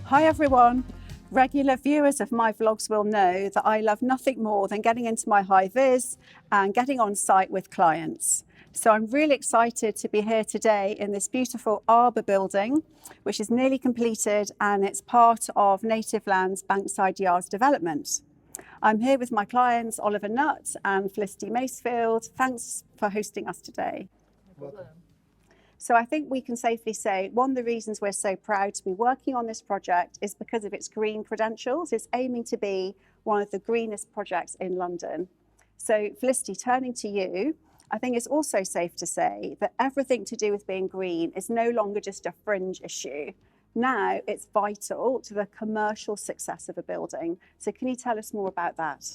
Hi everyone. Regular viewers of my vlogs will know that I love nothing more than getting into my high-vis and getting on site with clients. So I'm really excited to be here today in this beautiful Arbor building, which is nearly completed and it's part of Native Land's Bankside Yards development. I'm here with my clients, Oliver Nutt and Felicity Masefield. Thanks for hosting us today. Welcome. So I think we can safely say one of the reasons we're so proud to be working on this project is because of its green credentials. It's aiming to be one of the greenest projects in London. So Felicity, turning to you, I think it's also safe to say that everything to do with being green is no longer just a fringe issue. Now it's vital to the commercial success of a building. So can you tell us more about that?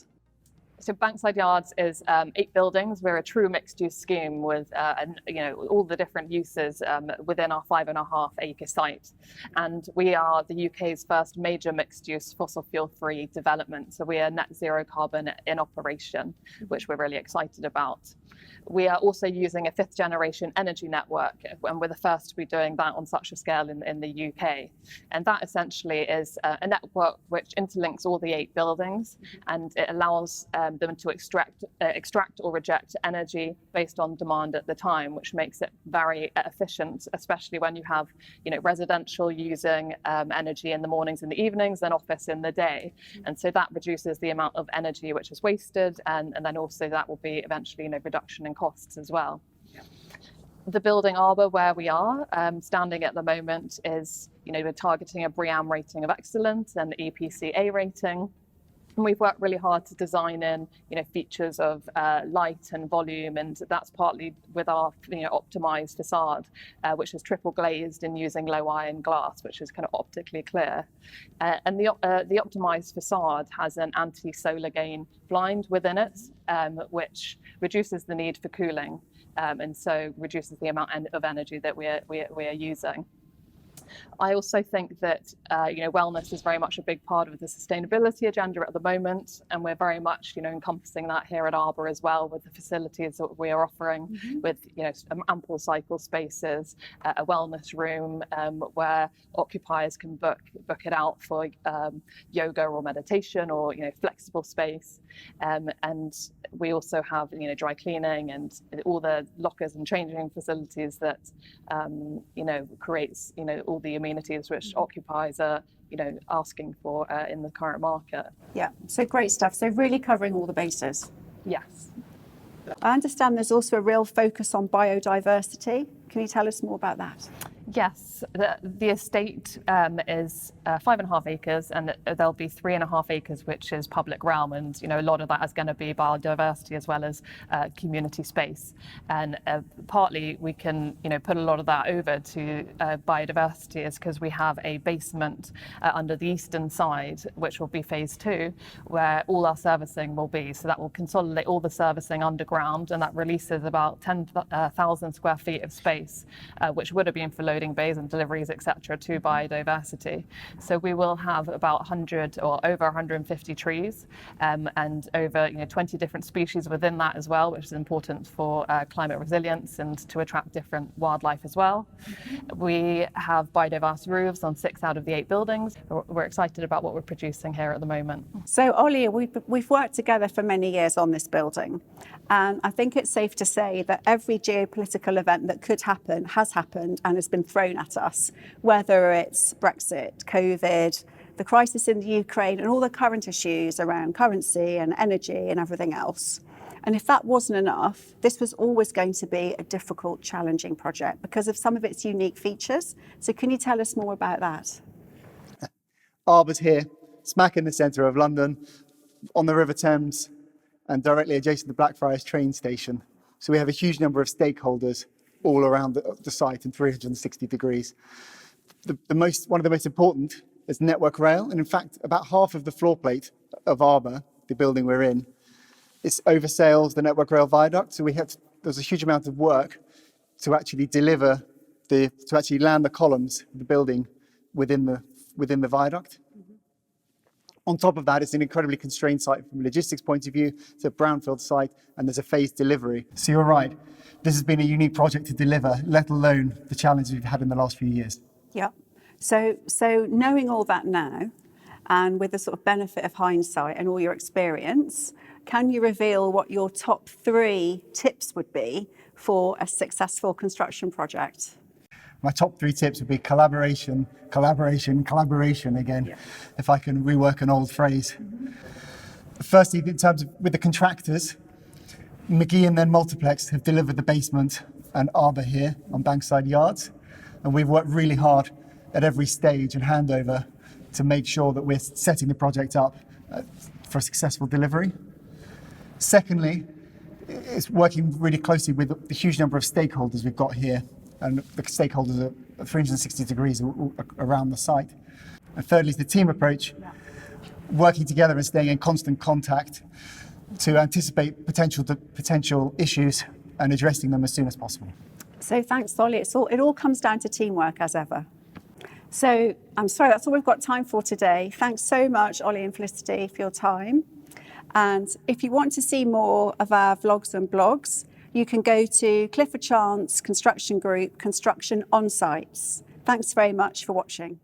So Bankside Yards is 8 buildings. We're a true mixed-use scheme with all the different uses within our 5.5 acre site. And we are the UK's first major mixed-use fossil fuel-free development. So we are net zero carbon in operation, which we're really excited about. We are also using a 5th generation energy network, and we're the first to be doing that on such a scale in the UK. And that essentially is a network which interlinks all the 8 buildings, and it allows them to extract or reject energy based on demand at the time, which makes it very efficient, especially when you have residential using energy in the mornings and the evenings and office in the day. And so that reduces the amount of energy which is wasted, and then also that will be eventually reduction in costs as well. The building Arbor, where we are standing at the moment, is we're targeting a BREEAM rating of excellent and the EPC A rating. And we've worked really hard to design in, features of light and volume, and that's partly with our, optimized facade, which is triple glazed and using low iron glass, which is kind of optically clear. And the optimized facade has an anti-solar gain blind within it, which reduces the need for cooling, and so reduces the amount of energy that we are using. I also think that wellness is very much a big part of the sustainability agenda at the moment, and we're very much encompassing that here at Arbor as well, with the facilities that we are offering, with ample cycle spaces, a wellness room where occupiers can book it out for yoga or meditation or flexible space, and we also have dry cleaning and all the lockers and changing facilities that creates all the amenities which occupiers are asking for in the current market. Yeah, so great stuff. So really covering all the bases. Yes. I understand there's also a real focus on biodiversity. Can you tell us more about that? Yes, the estate is 5.5 acres, and there'll be 3.5 acres which is public realm, and a lot of that is going to be biodiversity as well as community space. And partly we can put a lot of that over to biodiversity is because we have a basement under the eastern side, which will be phase 2, where all our servicing will be. So that will consolidate all the servicing underground, and that releases about 10,000 square feet of space, which would have been for loading bays and deliveries, etc., to biodiversity. So we will have about 100 or over 150 trees, and over 20 different species within that as well, which is important for climate resilience and to attract different wildlife as well. We have biodiverse roofs on 6 out of the 8 buildings. We're excited about what we're producing here at the moment. So Ollie, we've worked together for many years on this building, and I think it's safe to say that every geopolitical event that could happen has happened and has been thrown at us, whether it's Brexit, COVID, the crisis in the Ukraine, and all the current issues around currency and energy and everything else. And if that wasn't enough, this was always going to be a difficult, challenging project because of some of its unique features. So can you tell us more about that? Arbor's here, smack in the centre of London, on the River Thames, and directly adjacent to Blackfriars train station. So we have a huge number of stakeholders all around the site in 360 degrees. One of the most important is Network Rail, and in fact, about half of the floor plate of Arbor, the building we're in, oversails the Network Rail viaduct. So there's a huge amount of work to actually land the columns of the building within the viaduct. On top of that, it's an incredibly constrained site from a logistics point of view. It's a brownfield site, and there's a phased delivery. So you're right, this has been a unique project to deliver, let alone the challenges we've had in the last few years. Yeah. So knowing all that now, and with the sort of benefit of hindsight and all your experience, can you reveal what your top 3 tips would be for a successful construction project? My top 3 tips would be collaboration, collaboration, collaboration again, if I can rework an old phrase. Firstly, in terms of with the contractors, McGee and then Multiplex have delivered the basement and Arbor here on Bankside Yards. And we've worked really hard at every stage and handover to make sure that we're setting the project up for a successful delivery. Secondly, it's working really closely with the huge number of stakeholders we've got here. And the stakeholders are 360 degrees around the site. And thirdly is the team approach, working together and staying in constant contact to anticipate potential issues and addressing them as soon as possible. So thanks, Ollie. It all comes down to teamwork as ever. So I'm sorry, that's all we've got time for today. Thanks so much, Ollie and Felicity, for your time. And if you want to see more of our vlogs and blogs, you can go to Clifford Chance Construction Group Construction Onsites. Thanks very much for watching.